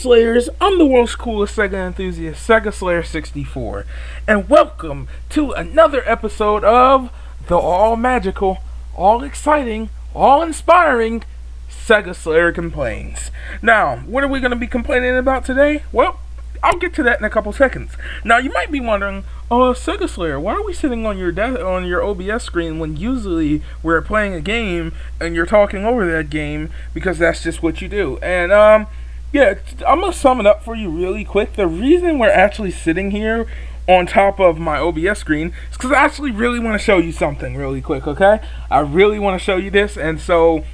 Slayers, I'm the world's coolest Sega enthusiast, SEGASLAYER64, and welcome to another episode of the all-magical, all-exciting, all-inspiring Sega Slayer Complains. Now, what are we going to be complaining about today? Well, I'll get to that in a couple seconds. Now, you might be wondering, Sega Slayer, why are we sitting on your OBS screen when usually we're playing a game and you're talking over that game, because that's just what you do. And, yeah, I'm going to sum it up for you really quick. The reason we're actually sitting here on top of my OBS screen is because I actually really want to show you something really quick, okay? I really want to show you this, and so,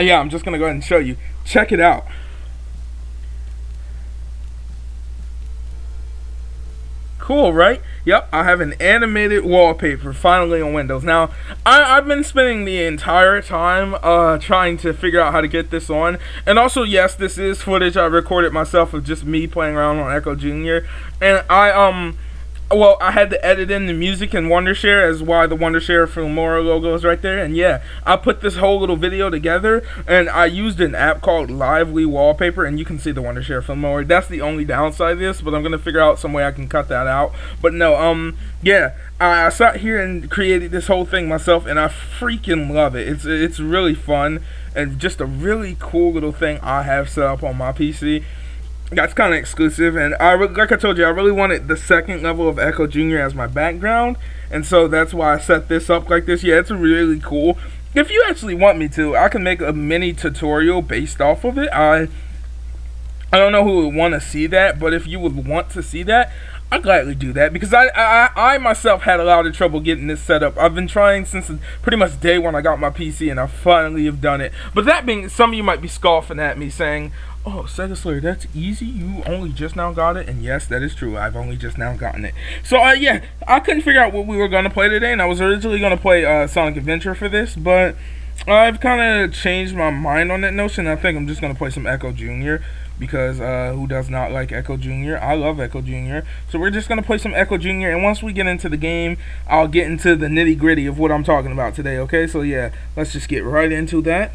yeah, I'm just going to go ahead and show you. Check it out. Cool, right? Yep, I have an animated wallpaper finally on Windows. Now, I've been spending the entire time trying to figure out how to get this on. And also, yes, this is footage I recorded myself of just me playing around on Echo Jr. And I had to edit in the music in Wondershare, as why the Wondershare Filmora logo is right there. And yeah, I put this whole little video together, and I used an app called Lively Wallpaper, and you can see the Wondershare Filmora. That's the only downside of this, but I'm gonna figure out some way I can cut that out. But no, yeah, I sat here and created this whole thing myself, and I freaking love it. It's really fun, and just a really cool little thing I have set up on my PC. That's kind of exclusive, and like I told you, I really wanted the second level of Echo Jr. as my background, and so that's why I set this up like this. Yeah, it's really cool. If you actually want me to, I can make a mini tutorial based off of it. I don't know who would want to see that, but if you would want to see that, I'd gladly do that, because I myself had a lot of trouble getting this set up. I've been trying since pretty much day one I got my PC, and I finally have done it. But that being, some of you might be scoffing at me saying, "Oh, Sega Slayer, that's easy. You only just now got it." And yes, that is true. I've only just now gotten it. So, yeah, I couldn't figure out what we were going to play today, and I was originally going to play Sonic Adventure for this, but I've kind of changed my mind on that notion. I think I'm just going to play some Echo Jr., because who does not like Echo Jr.? I love Echo Jr. So we're just going to play some Echo Jr., and once we get into the game, I'll get into the nitty-gritty of what I'm talking about today, okay? So, yeah, let's just get right into that.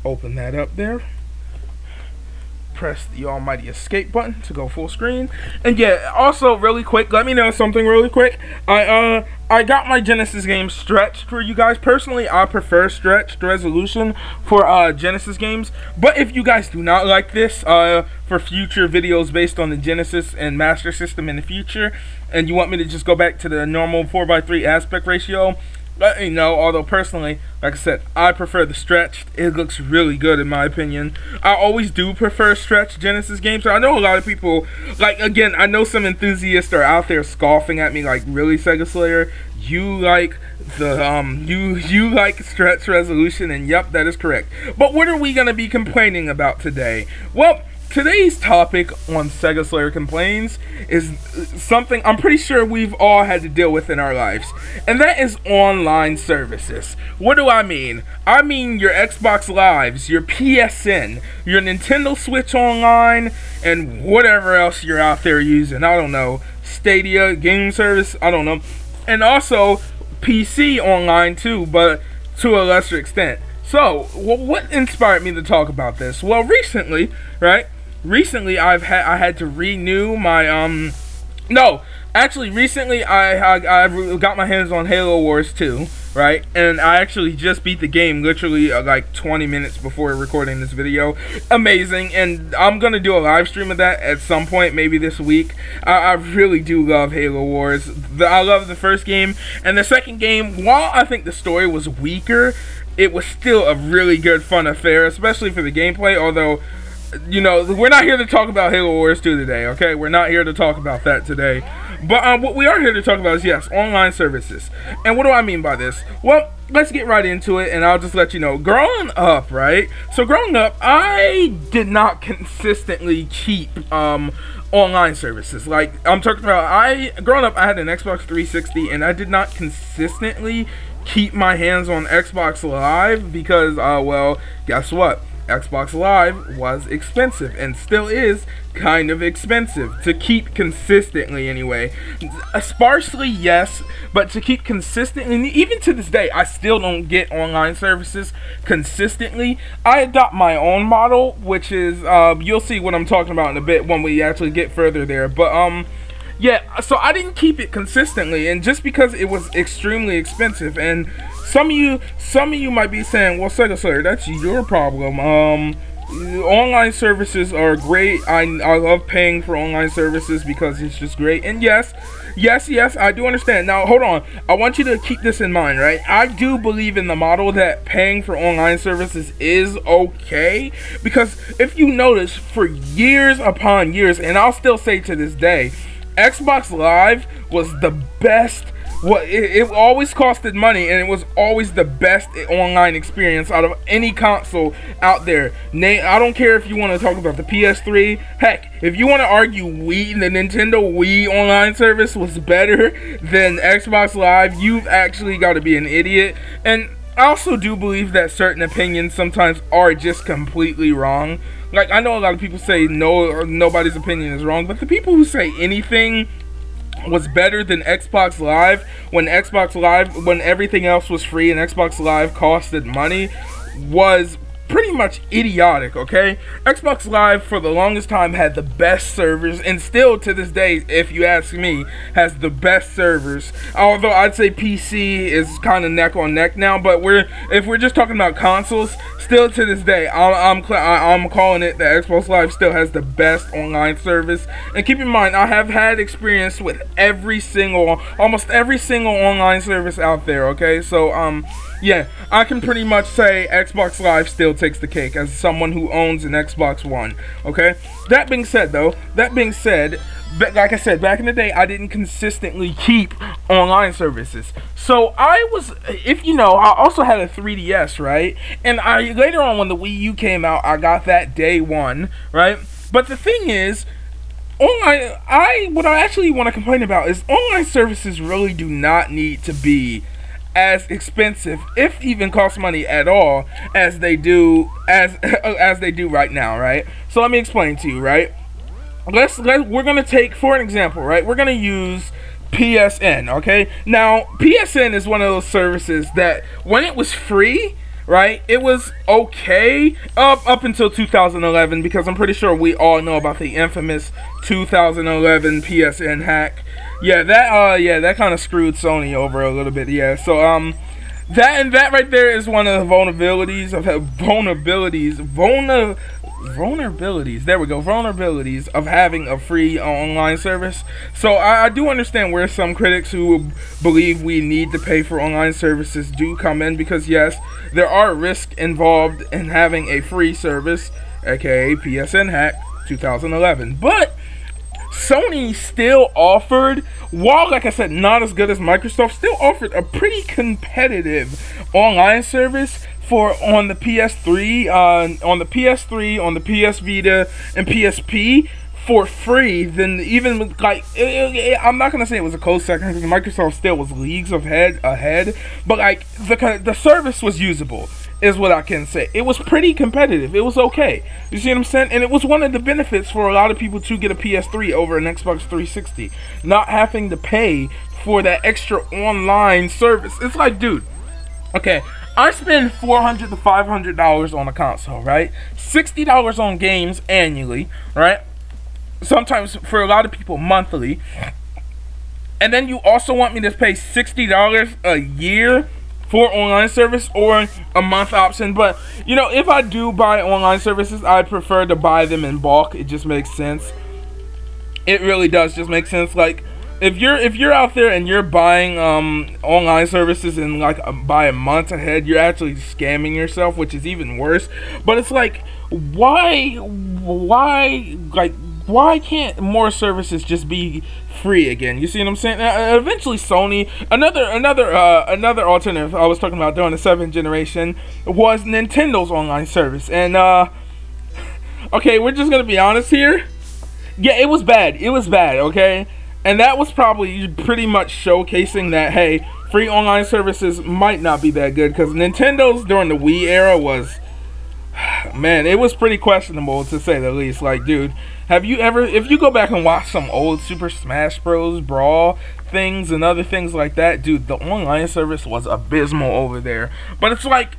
Open that up there. Press the almighty escape button to go full screen. And yeah, also really quick, let me know something really quick. I got my Genesis games stretched for you guys. Personally, I prefer stretched resolution for Genesis games, but if you guys do not like this for future videos based on the Genesis and Master System in the future, and you want me to just go back to the normal 4:3 aspect ratio, let me know. Although personally, like I said, I prefer the stretched. It looks really good in my opinion. I always do prefer stretched Genesis games. So I know a lot of people, like, again, I know some enthusiasts are out there scoffing at me, like, really, Sega Slayer, you like the you like stretch resolution? And yep, that is correct. But what are we gonna be complaining about today? Well, today's topic on Sega Slayer Complains is something I'm pretty sure we've all had to deal with in our lives, and that is online services. What do I mean? I mean your Xbox Lives, your PSN, your Nintendo Switch Online, and whatever else you're out there using. I don't know, Stadia, game service, I don't know. And also PC online too, but to a lesser extent. So, what inspired me to talk about this? Well, recently, right? Recently, I had to renew my recently I got my hands on Halo Wars 2, right? And I actually just beat the game literally like 20 minutes before recording this video. Amazing, and I'm gonna do a live stream of that at some point, maybe this week. I really do love Halo Wars. I love the first game, and the second game, while I think the story was weaker, it was still a really good fun affair, especially for the gameplay. Although, you know, we're not here to talk about Halo Wars 2 today, okay? We're not here to talk about that today. But what we are here to talk about is, yes, online services. And what do I mean by this? Well, let's get right into it, and I'll just let you know. Growing up, right? So growing up, I did not consistently keep online services. Like, I'm talking about, growing up, I had an Xbox 360, and I did not consistently keep my hands on Xbox Live because, well, guess what? Xbox Live was expensive and still is kind of expensive to keep consistently anyway. Sparsely, yes, but to keep consistently, even to this day, I still don't get online services consistently. I adopt my own model, which is, you'll see what I'm talking about in a bit when we actually get further there, but, yeah, so I didn't keep it consistently, and just because it was extremely expensive, and some of you might be saying, well, SEGASLAYER, that's your problem. Online services are great. I love paying for online services because it's just great. And yes, I do understand. Now, hold on. I want you to keep this in mind, right? I do believe in the model that paying for online services is okay, because if you notice, for years upon years, and I'll still say to this day, Xbox Live was the best. It always costed money, and it was always the best online experience out of any console out there. I don't care if you want to talk about the PS3. Heck, if you want to argue the Nintendo Wii online service was better than Xbox Live, you've actually got to be an idiot. And I also do believe that certain opinions sometimes are just completely wrong. Like, I know a lot of people say nobody's opinion is wrong, but the people who say anything was better than Xbox Live when everything else was free and Xbox Live costed money was pretty much idiotic, okay? Xbox Live for the longest time had the best servers, and still to this day, if you ask me, has the best servers. Although I'd say PC is kind of neck on neck now, but if we're just talking about consoles, still to this day, I'm calling it that Xbox Live still has the best online service. And keep in mind, I have had experience with almost every single online service out there, okay? So, yeah, I can pretty much say Xbox Live still takes the cake as someone who owns an Xbox One, okay? That being said, like I said, back in the day, I didn't consistently keep online services. So if you know, I also had a 3DS, right? And later on when the Wii U came out, I got that day one, right? But the thing is, what I actually want to complain about is online services really do not need to be as expensive, if even cost money at all, as they do right now, right? So let me explain to you, right? We're gonna take, for an example, right? We're gonna use PSN, okay? Now, PSN is one of those services that when it was free, right, it was okay up until 2011, because I'm pretty sure we all know about the infamous 2011 PSN hack. Yeah, that kind of screwed Sony over a little bit. Yeah, so that right there is one of the vulnerabilities of having a free online service. So I do understand where some critics who believe we need to pay for online services do come in, because yes, there are risks involved in having a free service, aka PSN hack 2011. But Sony still offered, while like I said, not as good as Microsoft, still offered a pretty competitive online service on the PS3, on the PS Vita, and PSP for free. Then even like I'm not gonna say it was a close second, because Microsoft still was leagues ahead, but like the service was usable, is what I can say. It was pretty competitive. It was okay. You see what I'm saying? And it was one of the benefits for a lot of people to get a PS3 over an Xbox 360, not having to pay for that extra online service. It's like, dude, okay, I spend $400 to $500 on a console, right? $60 on games annually, right? Sometimes for a lot of people monthly. And then you also want me to pay $60 a year for online service, or a month option. But you know, if I do buy online services, I prefer to buy them in bulk. It just makes sense. It really does just make sense. Like, if you're out there and you're buying online services and like by a month ahead, you're actually scamming yourself, which is even worse. But it's like, why can't more services just be free again? You see what I'm saying? Eventually Sony, another alternative I was talking about during the 7th generation was Nintendo's online service. And okay, we're just gonna be honest here. Yeah, it was bad, okay? And that was probably pretty much showcasing that, hey, free online services might not be that good, because Nintendo's during the Wii era was Man, it was pretty questionable to say the least. Like, dude, have you ever, if you go back and watch some old Super Smash Bros. Brawl things and other things like that, dude, the online service was abysmal over there. But it's like,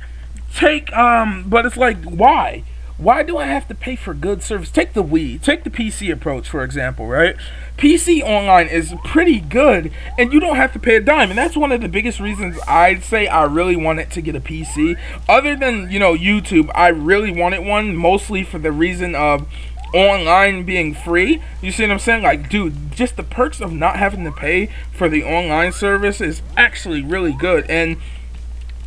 but it's like, why? Why do I have to pay for good service? Take the Wii, take the PC approach, for example, right? PC online is pretty good, and you don't have to pay a dime, and that's one of the biggest reasons I'd say I really wanted to get a PC. Other than, you know, YouTube, I really wanted one, mostly for the reason of online being free. You see what I'm saying? Like, dude, just the perks of not having to pay for the online service is actually really good. And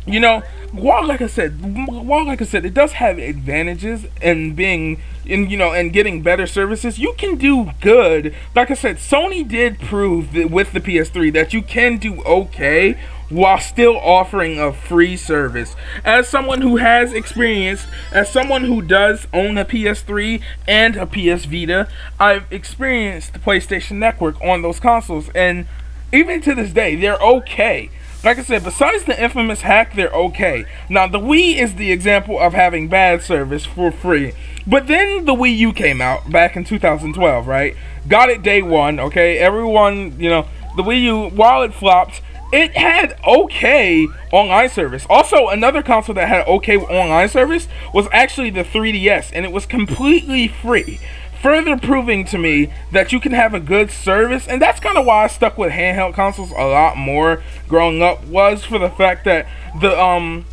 you know, while like I said, it does have advantages in being in getting better services. You can do good. Like I said, Sony did prove that with the PS3 that you can do okay while still offering a free service. As someone who has experience, as someone who does own a PS3 and a PS Vita, I've experienced the PlayStation Network on those consoles, and even to this day, they're okay. Like I said, besides the infamous hack, they're okay. Now, the Wii is the example of having bad service for free. But then the Wii U came out back in 2012, right? Got it day one, okay? Everyone, you know, the Wii U, while it flopped, it had okay online service. Also, another console that had okay online service was actually the 3DS, and it was completely free. Further proving to me that you can have a good service, and that's kind of why I stuck with handheld consoles a lot more growing up, was for the fact that the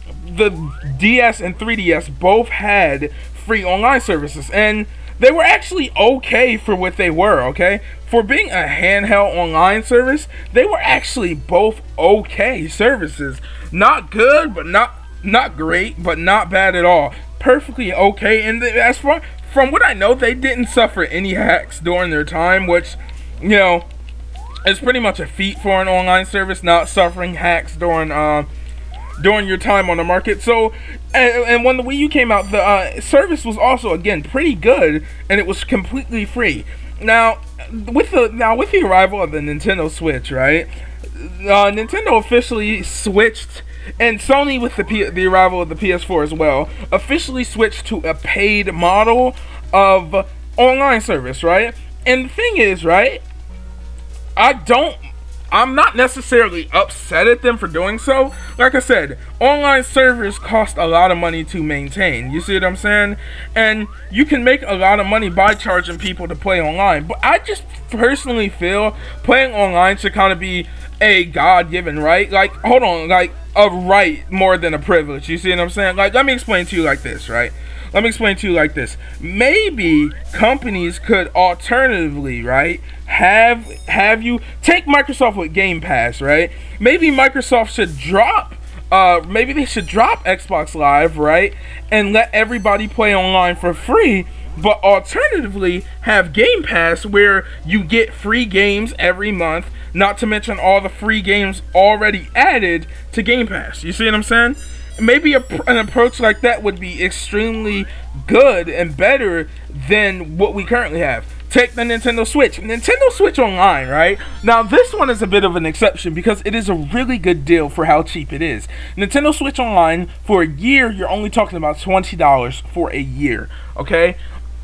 DS and 3DS both had free online services, and they were actually okay for what they were, okay? For being a handheld online service, they were actually both okay services. Not good, but not great, but not bad at all. Perfectly okay, and as far from what I know, they didn't suffer any hacks during their time, which, you know, is pretty much a feat for an online service, not suffering hacks during your time on the market. So, and when the Wii U came out, the service was also, again, pretty good, and it was completely free. Now, with the arrival of the Nintendo Switch, right? Nintendo officially switched. And Sony, with the arrival of the PS4 as well, officially switched to a paid model of online service, right? And the thing is, right, I'm not necessarily upset at them for doing so. Like I said, online servers cost a lot of money to maintain. You see what I'm saying? And you can make a lot of money by charging people to play online. But I just personally feel playing online should kind of be a God-given right. Like, hold on, like a right more than a privilege. You see what I'm saying? Like, let me explain to you like this, right? Let me explain to you like this. Maybe companies could alternatively, right, have you take Microsoft with Game Pass, right? Maybe Microsoft should drop maybe they should drop Xbox Live, right, and let everybody play online for free. But alternatively, have Game Pass where you get free games every month, not to mention all the free games already added to Game Pass. You see what I'm saying? Maybe an approach like that would be extremely good and better than what we currently have. Take the Nintendo Switch. Nintendo Switch Online, right? Now, this one is a bit of an exception because it is a really good deal for how cheap it is. Nintendo Switch Online, for a year, you're only talking about $20 for a year, okay?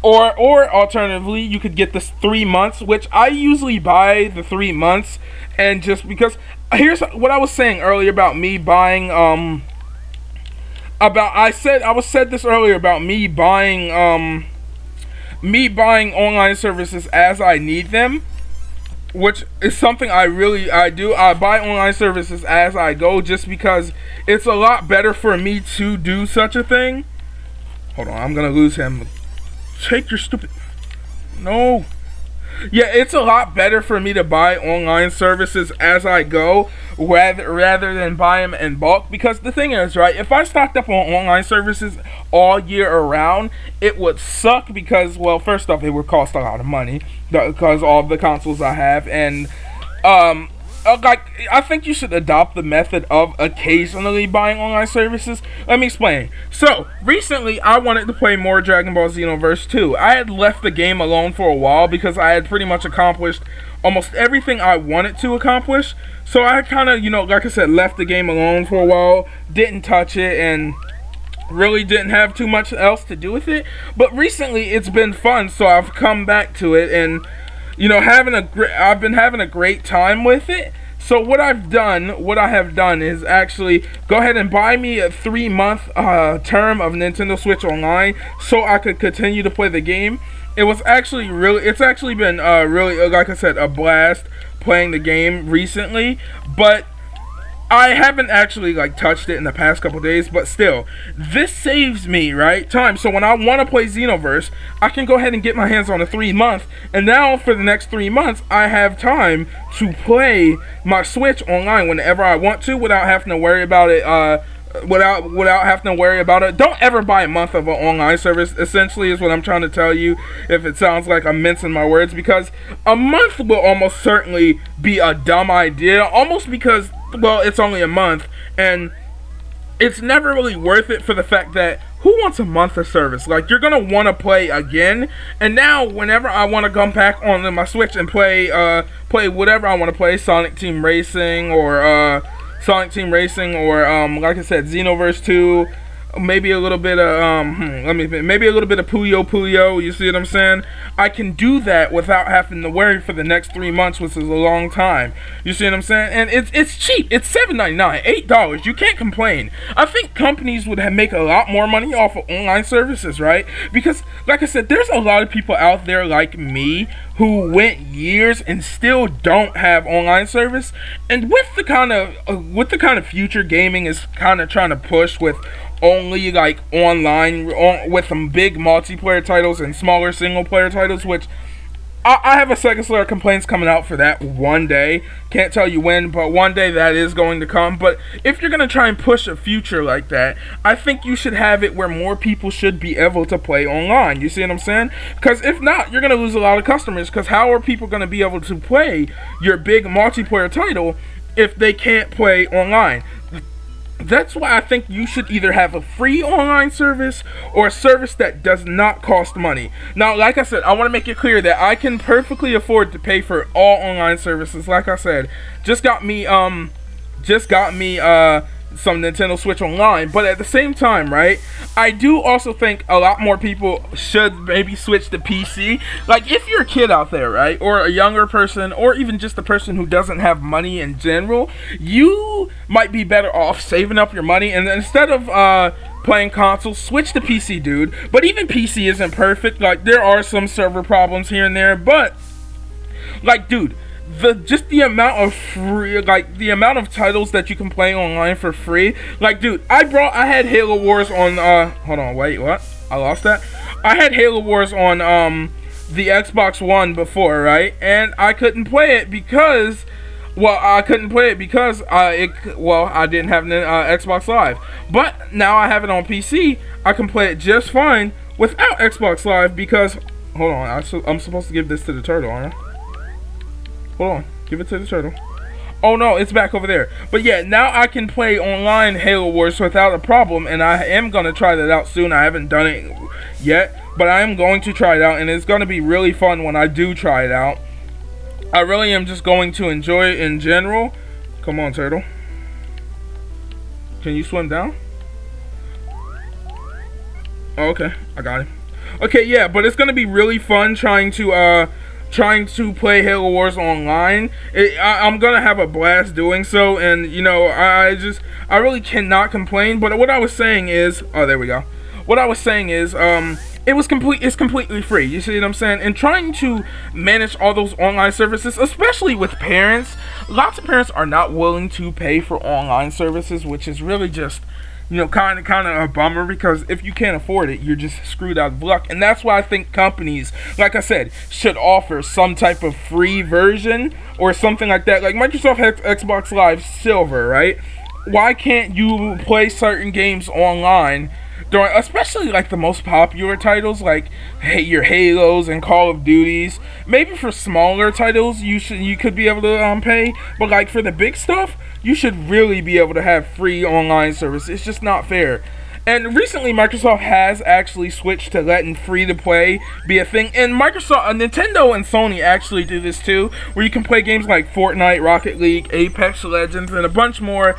Or alternatively, you could get this 3 months, which I usually buy the 3 months, and just because, here's what I was saying earlier about me buying, I said this earlier about me buying online services as I need them, which is something I do. I buy online services as I go just because it's a lot better for me to do such a thing. Hold on, I'm gonna lose him. Take your stupid... No. Yeah, it's a lot better for me to buy online services as I go rather than buy them in bulk. Because the thing is, right, if I stocked up on online services all year around, it would suck because, well, first off, it would cost a lot of money because all of the consoles I have. And, like, I think you should adopt the method of occasionally buying online services. Let me explain. So, recently, I wanted to play more Dragon Ball Xenoverse 2. I had left the game alone for a while because I had pretty much accomplished almost everything I wanted to accomplish. So, I kind of, like I said, left the game alone for a while, didn't touch it, and really didn't have too much else to do with it. But recently, it's been fun, so I've come back to it, and I've been having a great time with it. So what I have done is actually go ahead and buy me a 3-month term of Nintendo Switch Online so I could continue to play the game. It's actually been really, like I said, a blast playing the game recently, but I haven't actually like touched it in the past couple days, but still, this saves me, right, time. So when I want to play Xenoverse, I can go ahead and get my hands on a 3-month, and now for the next 3 months, I have time to play my Switch online whenever I want to, without having to worry about it. Without having to worry about it. Don't ever buy a month of an online service, essentially, is what I'm trying to tell you, if it sounds like I'm mincing my words, because a month will almost certainly be a dumb idea, almost because, well, it's only a month, and it's never really worth it for the fact that who wants a month of service? Like, you're gonna want to play again, and now whenever I want to come back on my Switch and play whatever I want to play, Sonic Team Racing, or like I said, Xenoverse 2, maybe a little bit of maybe a little bit of Puyo Puyo. You see what I'm saying? I can do that without having to worry for the next 3 months, which is a long time. You see what I'm saying? And it's cheap. It's $7.99, $8. You can't complain. I think companies would make a lot more money off of online services, right? Because, like I said, there's a lot of people out there like me who went years and still don't have online service. And with the kind of future gaming is kind of trying to push with only like online with some big multiplayer titles and smaller single player titles, which I have a SEGASLAYER complaints coming out for that one day. Can't tell you when, but one day that is going to come. But if you're going to try and push a future like that, I think you should have it where more people should be able to play online. You see what I'm saying? Because if not, you're going to lose a lot of customers, because how are people going to be able to play your big multiplayer title if they can't play online? That's why I think you should either have a free online service or a service that does not cost money. Now, like I said, I want to make it clear that I can perfectly afford to pay for all online services. Like I said, just got me some Nintendo Switch Online, but at the same time, right, I do also think a lot more people should maybe switch to PC. Like, if you're a kid out there, right, or a younger person, or even just a person who doesn't have money in general, you might be better off saving up your money, and instead of playing console, switch to PC, dude. But even PC isn't perfect. Like, there are some server problems here and there, but, like, dude, the amount of free, like, the amount of titles that you can play online for free. Like, dude, I had Halo Wars on, hold on, wait, what? I lost that? I had Halo Wars on, the Xbox One before, right? And I couldn't play it because, I didn't have an Xbox Live. But now I have it on PC, I can play it just fine without Xbox Live because, hold on, I'm supposed to give this to the turtle, aren't I? Hold on, give it to the turtle. Oh no, it's back over there. But yeah, now I can play online Halo Wars without a problem, and I am going to try that out soon. I haven't done it yet, but I am going to try it out, and it's going to be really fun when I do try it out. I really am just going to enjoy it in general. Come on, turtle. Can you swim down? Oh, okay, I got him. Okay, yeah, but it's going to be really fun trying to play Halo Wars online. I'm gonna have a blast doing so, and you know, I really cannot complain. But what I was saying is, oh, there we go. What I was saying is, it's completely free. You see what I'm saying? And trying to manage all those online services, especially with parents, lots of parents are not willing to pay for online services, which is really just, you know, kind of a bummer, because if you can't afford it, you're just screwed out of luck. And that's why I think companies, like I said, should offer some type of free version or something like that. Like Microsoft Xbox Live Silver, right? Why can't you play certain games online during, especially like the most popular titles, like your Halos and Call of Duties? Maybe for smaller titles you could be able to pay, but like for the big stuff, you should really be able to have free online service. It's just not fair. And recently, Microsoft has actually switched to letting free-to-play be a thing. And Nintendo and Sony actually do this too, where you can play games like Fortnite, Rocket League, Apex Legends, and a bunch more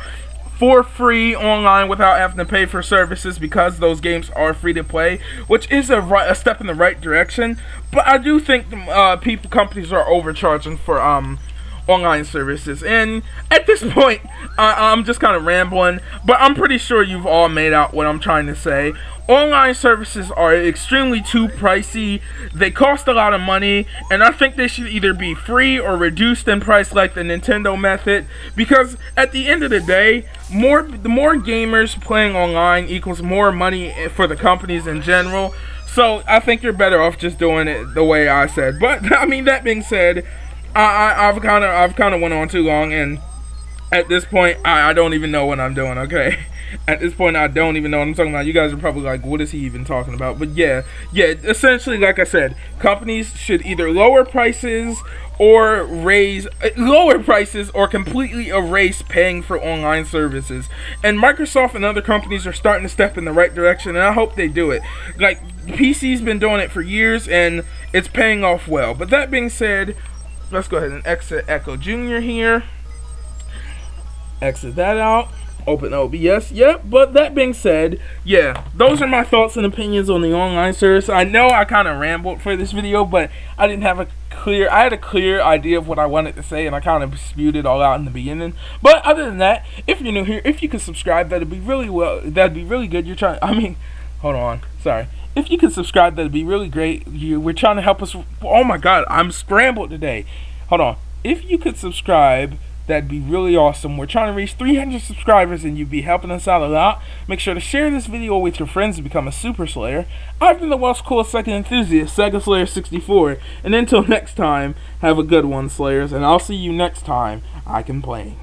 for free online without having to pay for services, because those games are free to play, which is a step in the right direction. But I do think companies are overcharging for online services. And at this point, I'm just kind of rambling, but I'm pretty sure you've all made out what I'm trying to say. Online services are extremely too pricey. They cost a lot of money, and I think they should either be free or reduced in price like the Nintendo method, because at the end of the day, the more gamers playing online equals more money for the companies in general. So I think you're better off just doing it the way I said. But I mean, that being said, I've kind of went on too long, and at this point, I don't even know what I'm doing. Okay, at this point, I don't even know what I'm talking about. You guys are probably like, "What is he even talking about?" But yeah. Essentially, like I said, companies should either lower prices or completely erase paying for online services. And Microsoft and other companies are starting to step in the right direction, and I hope they do it. Like, PC's been doing it for years, and it's paying off well. But that being said, let's go ahead and exit Echo Jr. here. Exit that out. Open OBS. Yep. But that being said, yeah, those are my thoughts and opinions on the online service. I know I kind of rambled for this video, but I had a clear idea of what I wanted to say, and I kind of spewed it all out in the beginning. But other than that, if you're new here, if you could subscribe, that'd be really good. Hold on. Sorry. If you could subscribe, that'd be really great. We're trying to help us. Oh my God, I'm scrambled today. Hold on. If you could subscribe, that'd be really awesome. We're trying to reach 300 subscribers, and you'd be helping us out a lot. Make sure to share this video with your friends to become a Super Slayer. I've been the world's coolest second enthusiast, SEGASLAYER64. And until next time, have a good one, Slayers. And I'll see you next time I can play.